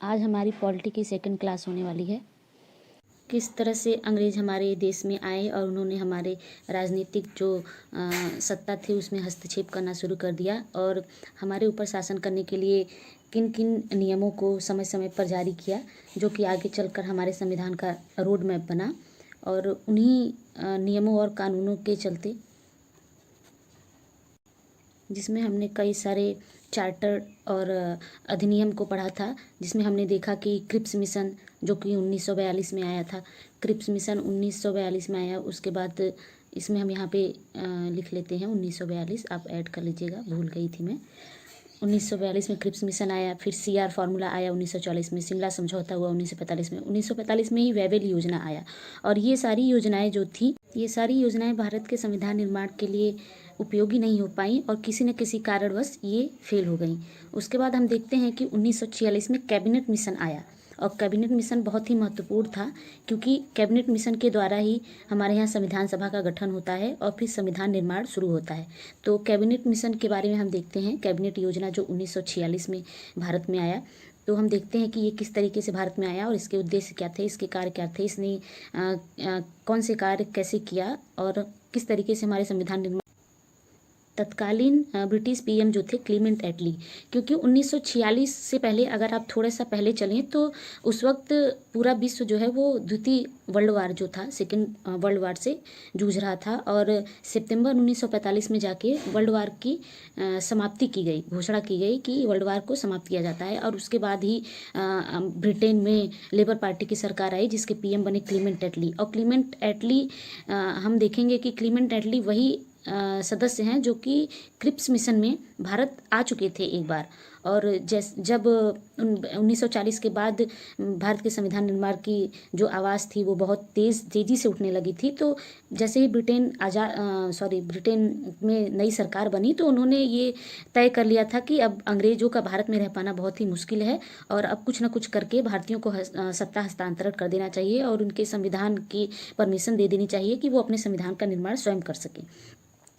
आज हमारी पॉलिटी की सेकंड क्लास होने वाली है। किस तरह से अंग्रेज हमारे देश में आए और उन्होंने हमारे राजनीतिक जो सत्ता थी उसमें हस्तक्षेप करना शुरू कर दिया और हमारे ऊपर शासन करने के लिए किन किन नियमों को समय समय पर जारी किया, जो कि आगे चलकर हमारे संविधान का रोड मैप बना। और उन्हीं नियमों और कानूनों के चलते जिसमें हमने कई सारे चार्टर और अधिनियम को पढ़ा था, जिसमें हमने देखा कि क्रिप्स मिशन जो कि 1942 में आया था, क्रिप्स मिशन 1942 में आया। उसके बाद इसमें हम यहाँ पे लिख लेते हैं 1942, आप ऐड कर लीजिएगा, भूल गई थी मैं। 1942 में क्रिप्स मिशन आया, फिर CR फार्मूला आया 1944 में, शिमला समझौता हुआ 1945 में, 1945 में ही वेवेल योजना आया। और ये सारी योजनाएं जो थी, ये सारी योजनाएं भारत के संविधान निर्माण के लिए उपयोगी नहीं हो पाई और किसी न किसी कारणवश ये फेल हो गई। उसके बाद हम देखते हैं कि 1946 में कैबिनेट मिशन आया और कैबिनेट मिशन बहुत ही महत्वपूर्ण था, क्योंकि कैबिनेट मिशन के द्वारा ही हमारे यहाँ संविधान सभा का गठन होता है और फिर संविधान निर्माण शुरू होता है। तो कैबिनेट मिशन के बारे में हम देखते हैं, कैबिनेट योजना जो 1946 में भारत में आया। तो हम देखते हैं कि ये किस तरीके से भारत में आया और इसके उद्देश्य क्या थे, इसके कार्य क्या थे, इसने कौन से कार्य कैसे किया और किस तरीके से हमारे संविधान निर्माण। तत्कालीन ब्रिटिश PM जो थे क्लीमेंट एटली, क्योंकि 1946 से पहले अगर आप थोड़ा सा पहले चलें तो उस वक्त पूरा विश्व जो है वो द्वितीय वर्ल्ड वार जो था, सेकेंड वर्ल्ड वार से जूझ रहा था। और सितंबर 1945 में जाके वर्ल्ड वार की समाप्ति की गई, घोषणा की गई कि वर्ल्ड वार को समाप्त किया जाता है। और उसके बाद ही ब्रिटेन में लेबर पार्टी की सरकार आई, जिसके PM बने क्लीमेंट एटली। और क्लीमेंट एटली हम देखेंगे कि क्लीमेंट एटली वही सदस्य हैं जो कि क्रिप्स मिशन में भारत आ चुके थे एक बार। और जब 1940 के बाद भारत के संविधान निर्माण की जो आवाज़ थी वो बहुत तेज़ी से उठने लगी थी। तो जैसे ही ब्रिटेन में नई सरकार बनी तो उन्होंने ये तय कर लिया था कि अब अंग्रेज़ों का भारत में रह पाना बहुत ही मुश्किल है और अब कुछ न कुछ करके भारतीयों को सत्ता हस्तांतरण कर देना चाहिए और उनके संविधान की परमिशन दे देनी चाहिए कि वो अपने संविधान का निर्माण स्वयं कर सकें।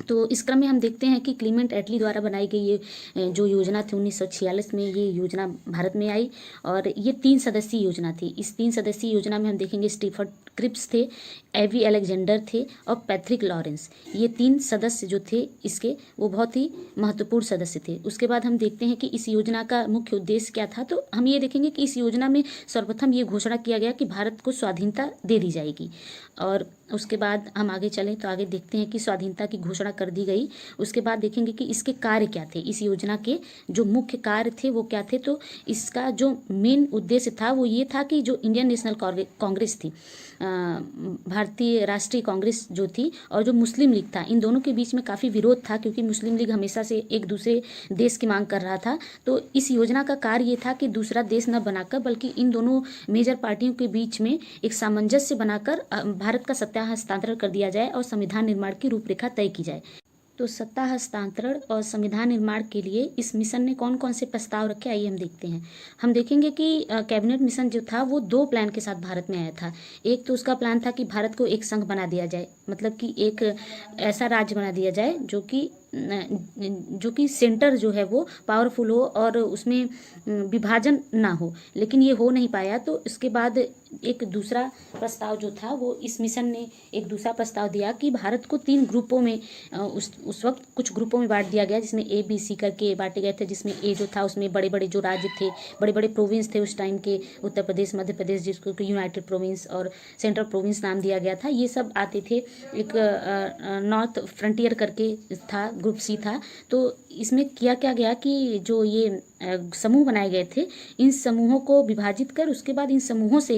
तो इस क्रम में हम देखते हैं कि क्लीमेंट एटली द्वारा बनाई गई ये जो योजना थी 1946 में, ये योजना भारत में आई और ये 3 सदस्यीय योजना थी। इस 3 सदस्यीय योजना में हम देखेंगे स्टीफर्ड क्रिप्स थे, एवी अलेक्जेंडर थे और पैट्रिक लॉरेंस। ये 3 सदस्य जो थे इसके, वो बहुत ही महत्वपूर्ण सदस्य थे। उसके बाद हम देखते हैं कि इस योजना का मुख्य उद्देश्य क्या था। तो हम ये देखेंगे कि इस योजना में सर्वप्रथम ये घोषणा किया गया कि भारत को स्वाधीनता दे दी जाएगी। और उसके बाद हम आगे चलें तो आगे देखते हैं कि स्वाधीनता की घोषणा कर दी गई। उसके बाद देखेंगे कि इसके कार्य क्या थे, इस योजना के जो मुख्य कार्य थे वो क्या थे। तो इसका जो मेन उद्देश्य था वो ये था कि जो इंडियन नेशनल कांग्रेस थी, भारतीय राष्ट्रीय कांग्रेस जो थी, और जो मुस्लिम लीग था, इन दोनों के बीच में काफ़ी विरोध था, क्योंकि मुस्लिम लीग हमेशा से एक दूसरे देश की मांग कर रहा था। तो इस योजना का कार्य ये था कि दूसरा देश न बनाकर बल्कि इन दोनों मेजर पार्टियों के बीच में एक सामंजस्य बनाकर भारत का सत्ता हस्तांतरण कर दिया जाए और संविधान निर्माण की रूपरेखा तय की जाए। तो सत्ता हस्तांतरण और संविधान निर्माण के लिए इस मिशन ने कौन कौन से प्रस्ताव रखे, आइए हम देखते हैं। हम देखेंगे कि कैबिनेट मिशन जो था वो 2 प्लान के साथ भारत में आया था। एक तो उसका प्लान था कि भारत को एक संघ बना दिया जाए, मतलब कि एक ऐसा राज्य बना दिया जाए जो कि सेंटर जो है वो पावरफुल हो और उसमें विभाजन ना हो, लेकिन ये हो नहीं पाया। तो इसके बाद एक दूसरा प्रस्ताव जो था वो इस मिशन ने एक दूसरा प्रस्ताव दिया कि भारत को 3 ग्रुपों में उस वक्त कुछ ग्रुपों में बांट दिया गया, जिसमें ABC करके बांटे गए थे। जिसमें A जो था उसमें बड़े बड़े जो राज्य थे, बड़े बड़े प्रोविंस थे उस टाइम के, उत्तर प्रदेश, मध्य प्रदेश, जिसको कि यूनाइटेड प्रोविंस और सेंट्रल प्रोविंस नाम दिया गया था, ये सब आते थे। एक नॉर्थ फ्रंटियर करके था, ग्रुप C था। तो इसमें किया क्या गया कि जो ये समूह बनाए गए थे, इन समूहों को विभाजित कर उसके बाद इन समूहों से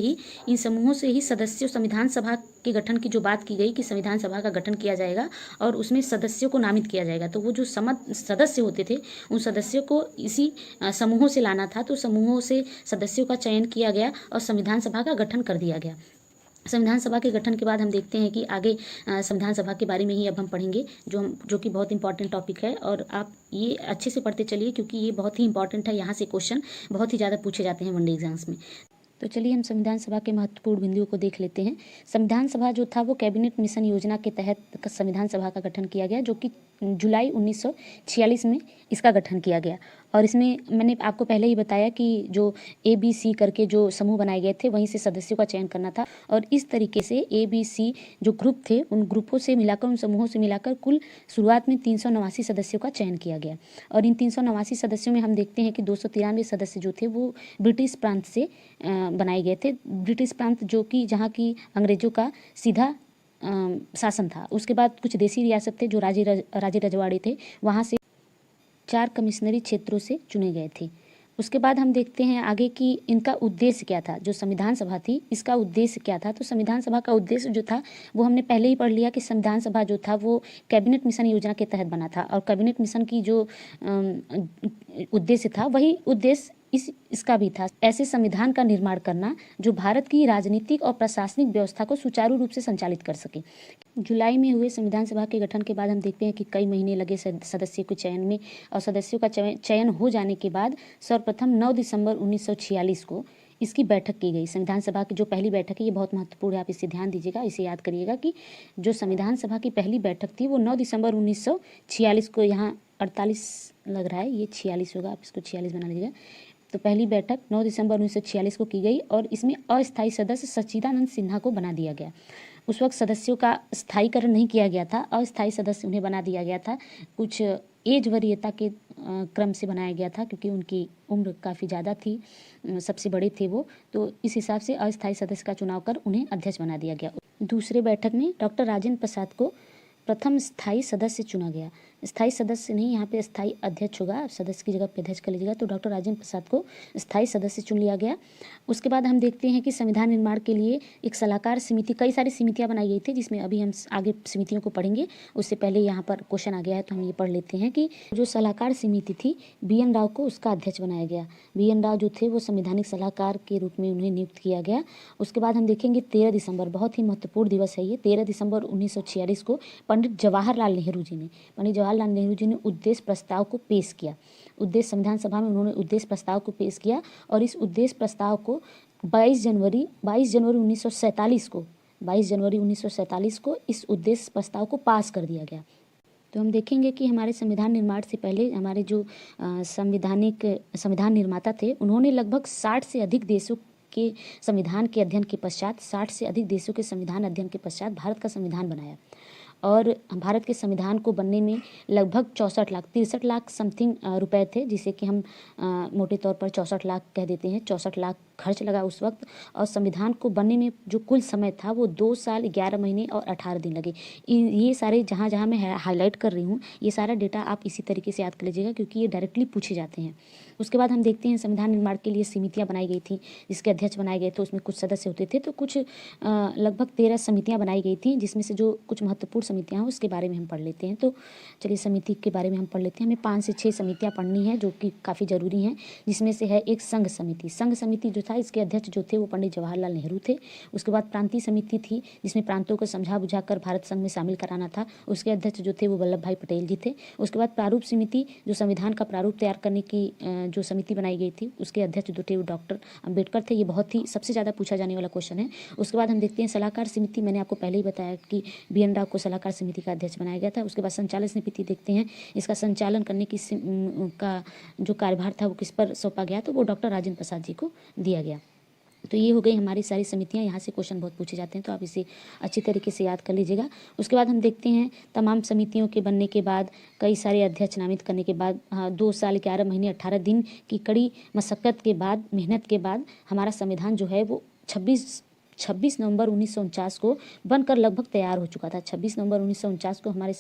ही सदस्यों, संविधान सभा के गठन की जो बात की गई कि संविधान सभा का गठन किया जाएगा और उसमें सदस्यों को नामित किया जाएगा। तो वो जो सदस्य होते थे उन सदस्यों को इसी समूहों से लाना था। तो समूहों से सदस्यों का चयन किया गया और संविधान सभा का गठन कर दिया गया। संविधान सभा के गठन के बाद हम देखते हैं कि आगे संविधान सभा के बारे में ही अब हम पढ़ेंगे, जो कि बहुत इंपॉर्टेंट टॉपिक है। और आप ये अच्छे से पढ़ते चलिए, क्योंकि ये बहुत ही इंपॉर्टेंट है। यहाँ से क्वेश्चन बहुत ही ज़्यादा पूछे जाते हैं वनडे एग्जाम्स में। तो चलिए हम संविधान सभा के महत्वपूर्ण बिंदुओं को देख लेते हैं। संविधान सभा जो था वो कैबिनेट मिशन योजना के तहत संविधान सभा का गठन किया गया, जो कि जुलाई 1946 में इसका गठन किया गया। और इसमें मैंने आपको पहले ही बताया कि जो ABC करके जो समूह बनाए गए थे वहीं से सदस्यों का चयन करना था, और इस तरीके से ABC जो ग्रुप थे उन ग्रुपों से मिलाकर, उन समूहों से मिलाकर कुल शुरुआत में 389 सदस्यों का चयन किया गया। और इन 389 सदस्यों में हम देखते हैं कि 293 सदस्य जो थे वो ब्रिटिश प्रांत से बनाए गए थे। ब्रिटिश प्रांत जो कि जहाँ की अंग्रेजों का सीधा शासन था। उसके बाद कुछ देसी रियासत थे जो राजे रजवाड़े थे, वहाँ से 4 कमिश्नरी क्षेत्रों से चुने गए थे। उसके बाद हम देखते हैं आगे कि इनका उद्देश्य क्या था। जो संविधान सभा थी इसका उद्देश्य क्या था, तो संविधान सभा का उद्देश्य जो था वो हमने पहले ही पढ़ लिया कि संविधान सभा जो था वो कैबिनेट मिशन योजना के तहत बना था, और कैबिनेट मिशन की जो उद्देश्य था वही उद्देश्य इसका भी था, ऐसे संविधान का निर्माण करना जो भारत की राजनीतिक और प्रशासनिक व्यवस्था को सुचारू रूप से संचालित कर सके। जुलाई में हुए संविधान सभा के गठन के बाद हम देखते हैं कि कई महीने लगे सदस्यों के चयन में, और सदस्यों का चयन हो जाने के बाद सर्वप्रथम 9 दिसंबर 1946 को इसकी बैठक की गई। संविधान सभा की जो पहली बैठक है ये बहुत महत्वपूर्ण है, आप इसे ध्यान दीजिएगा, इसे याद करिएगा कि जो संविधान सभा की पहली बैठक थी वो 9 दिसंबर 1946 को, यहाँ 48 लग रहा है, ये 46 होगा, आप इसको 46 बना लीजिएगा। तो पहली बैठक 9 दिसंबर 1946 को की गई, और इसमें अस्थायी सदस्य सच्चिदानंद सिन्हा को बना दिया गया। उस वक्त सदस्यों का स्थायीकरण नहीं किया गया था, अस्थायी सदस्य उन्हें बना दिया गया था। कुछ एज वरीयता के क्रम से बनाया गया था, क्योंकि उनकी उम्र काफ़ी ज़्यादा थी, सबसे बड़े थे वो, तो इस हिसाब से अस्थायी सदस्य का चुनाव कर उन्हें अध्यक्ष बना दिया गया। दूसरे बैठक में डॉक्टर राजेंद्र प्रसाद को प्रथम स्थायी सदस्य चुना गया। स्थायी सदस्य नहीं, यहाँ पे स्थायी अध्यक्ष होगा, आप सदस्य की जगह पे अध्यक्ष कर लीजिएगा, तो डॉक्टर राजेंद्र प्रसाद को स्थायी सदस्य चुन लिया गया। उसके बाद हम देखते हैं कि संविधान निर्माण के लिए एक सलाहकार समिति, कई सारी समितियाँ बनाई गई थी, जिसमें अभी हम आगे समितियों को पढ़ेंगे। उससे पहले यहाँ पर क्वेश्चन आ गया है तो हम ये पढ़ लेते हैं कि जो सलाहकार समिति थी BN राव को उसका अध्यक्ष बनाया गया। BN राव जो थे वो संवैधानिक सलाहकार के रूप में उन्हें नियुक्त किया गया। उसके बाद हम देखेंगे 13 दिसंबर, बहुत ही महत्वपूर्ण दिवस है ये, 13 दिसंबर 1946 को पंडित जवाहरलाल नेहरू जी ने उद्देश्य प्रस्ताव को पेश किया। उद्देश्य संविधान सभा में उन्होंने उद्देश्य प्रस्ताव को पेश किया, और इस उद्देश्य प्रस्ताव को 22 जनवरी 1947 को इस उद्देश्य प्रस्ताव को पास कर दिया गया। तो हम देखेंगे कि हमारे संविधान निर्माण से पहले हमारे जो संविधान निर्माता थे उन्होंने लगभग 60 से अधिक देशों के संविधान के अध्ययन के पश्चात, 60 से अधिक देशों के संविधान अध्ययन के पश्चात भारत का संविधान बनाया। और भारत के संविधान को बनने में लगभग 63 लाख समथिंग रुपए थे, जिसे कि हम मोटे तौर पर 64 लाख कह देते हैं। 64 लाख खर्च लगा उस वक्त, और संविधान को बनने में जो कुल समय था वो 2 साल 11 महीने और 18 दिन लगे। ये सारे जहाँ जहाँ मैं हाईलाइट कर रही हूँ ये सारा डेटा आप इसी तरीके से याद कर लीजिएगा, क्योंकि ये डायरेक्टली पूछे जाते हैं। उसके बाद हम देखते हैं संविधान निर्माण के लिए समितियाँ बनाई गई थी, जिसके अध्यक्ष बनाए गए थे, उसमें कुछ सदस्य होते थे, तो कुछ लगभग 13 समितियाँ बनाई गई थी, जिसमें से जो कुछ महत्वपूर्ण समितियाँ हैं उसके बारे में हम पढ़ लेते हैं। तो चलिए समिति के बारे में हम पढ़ लेते हैं। हमें 5 से 6 समितियाँ पढ़नी है जो कि काफ़ी ज़रूरी हैं, जिसमें से है एक संघ समिति। संघ समिति जो था इसके अध्यक्ष जो थे वो पंडित जवाहरलाल नेहरू थे। उसके बाद प्रांतीय समिति थी, जिसमें प्रांतों को समझा बुझा कर भारत संघ में शामिल कराना था, उसके अध्यक्ष जो थे वो वल्लभ भाई पटेल जी थे। उसके बाद प्रारूप समिति, जो संविधान का प्रारूप तैयार करने की जो समिति बनाई गई थी, उसके अध्यक्ष जो थे वो डॉक्टर अम्बेडकर थे। ये बहुत ही सबसे ज़्यादा पूछा जाने वाला क्वेश्चन है। उसके बाद हम देखते हैं सलाहकार समिति, मैंने आपको पहले ही बताया कि BN राव को सलाहकार समिति का अध्यक्ष बनाया गया था। उसके बाद संचालन समिति देखते हैं, इसका संचालन करने की का जो कार्यभार था वो किस पर सौंपा गया, तो वो डॉक्टर राजेंद्र प्रसाद जी को दिया गया। तो ये हो गई हमारी सारी समितियाँ। यहाँ से क्वेश्चन बहुत पूछे जाते हैं, तो आप इसे अच्छी तरीके से याद कर लीजिएगा। उसके बाद हम देखते हैं तमाम समितियों के बनने के बाद, कई सारे अध्यक्ष नामित करने के बाद, 2 साल 11 महीने 18 दिन की कड़ी मशक्क़त के बाद, मेहनत के बाद हमारा संविधान जो है वो 26 नवंबर 1949 को बनकर लगभग तैयार हो चुका था। 26 नवंबर 1949 को हमारा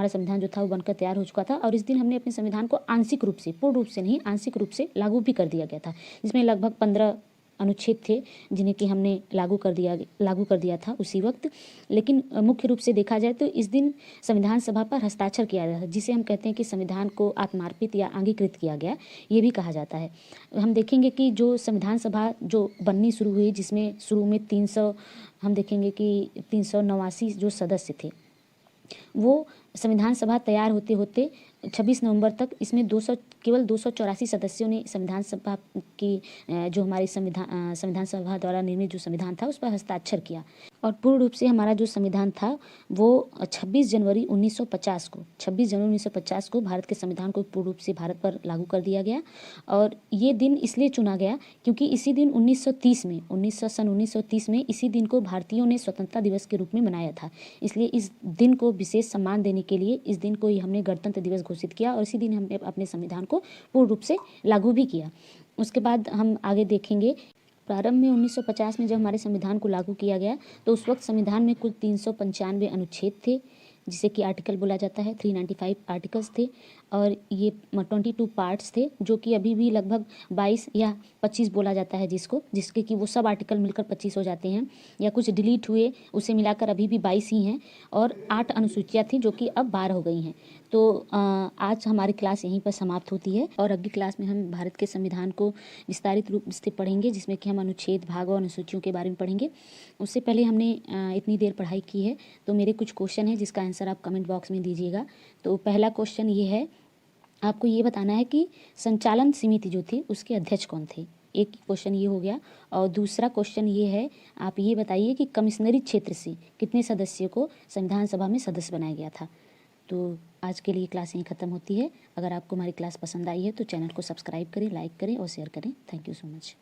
संविधान जो था वो बनकर तैयार हो चुका था, और इस दिन हमने अपने संविधान को आंशिक रूप से, पूर्ण रूप से नहीं, आंशिक रूप से लागू भी कर दिया गया था, जिसमें लगभग 15 अनुच्छेद थे जिन्हें कि हमने लागू कर दिया था उसी वक्त। लेकिन मुख्य रूप से देखा जाए तो इस दिन संविधान सभा पर हस्ताक्षर किया गया था, जिसे हम कहते हैं कि संविधान को आत्मार्पित या अंगीकृत किया गया, ये भी कहा जाता है। हम देखेंगे कि जो संविधान सभा जो बननी शुरू हुई, जिसमें शुरू में 300, हम देखेंगे कि 389 जो सदस्य थे, वो संविधान सभा तैयार होते होते 26 नवंबर तक इसमें केवल 284 सदस्यों ने संविधान सभा की जो हमारी संविधान सभा द्वारा निर्मित जो संविधान था उस पर हस्ताक्षर किया। और पूर्ण रूप से हमारा जो संविधान था वो 26 जनवरी 1950 को भारत के संविधान को पूर्ण रूप से भारत पर लागू कर दिया गया। और ये दिन इसलिए चुना गया क्योंकि इसी दिन 1930 में इसी दिन को भारतीयों ने स्वतंत्रता दिवस के रूप में मनाया था। इसलिए इस दिन को विशेष सम्मान देने के लिए इस दिन को ही हमने गणतंत्र दिवस घोषित किया और इसी दिन हमने अपने संविधान को पूर्ण रूप से लागू भी किया। उसके बाद हम आगे देखेंगे। प्रारंभ में 1950 में जब हमारे संविधान को लागू किया गया तो उस वक्त संविधान में कुल 395 अनुच्छेद थे, जिसे कि आर्टिकल बोला जाता है। 395 आर्टिकल्स थे और ये 22 पार्ट्स थे, जो कि अभी भी लगभग 22 या 25 बोला जाता है जिसके कि वो सब आर्टिकल मिलकर 25 हो जाते हैं, या कुछ डिलीट हुए उसे मिलाकर अभी भी 22 ही हैं। और 8 अनुसूचियाँ थी जो कि अब 12 हो गई हैं। तो आज हमारी क्लास यहीं पर समाप्त होती है और अगली क्लास में हम भारत के संविधान को विस्तारित रूप से पढ़ेंगे, जिसमें कि हम अनुच्छेद, भाग और अनुसूचियों के बारे में पढ़ेंगे। उससे पहले हमने इतनी देर पढ़ाई की है तो मेरे कुछ क्वेश्चन है जिसका आंसर आप कमेंट बॉक्स में दीजिएगा। तो पहला क्वेश्चन ये है, आपको ये बताना है कि संचालन समिति जो थी उसके अध्यक्ष कौन थे। एक क्वेश्चन ये हो गया। और दूसरा क्वेश्चन ये है, आप ये बताइए कि कमिश्नरी क्षेत्र से कितने सदस्यों को संविधान सभा में सदस्य बनाया गया था। तो आज के लिए क्लास यहीं ख़त्म होती है। अगर आपको हमारी क्लास पसंद आई है तो चैनल को सब्सक्राइब करें, लाइक करें और शेयर करें। Thank you so much.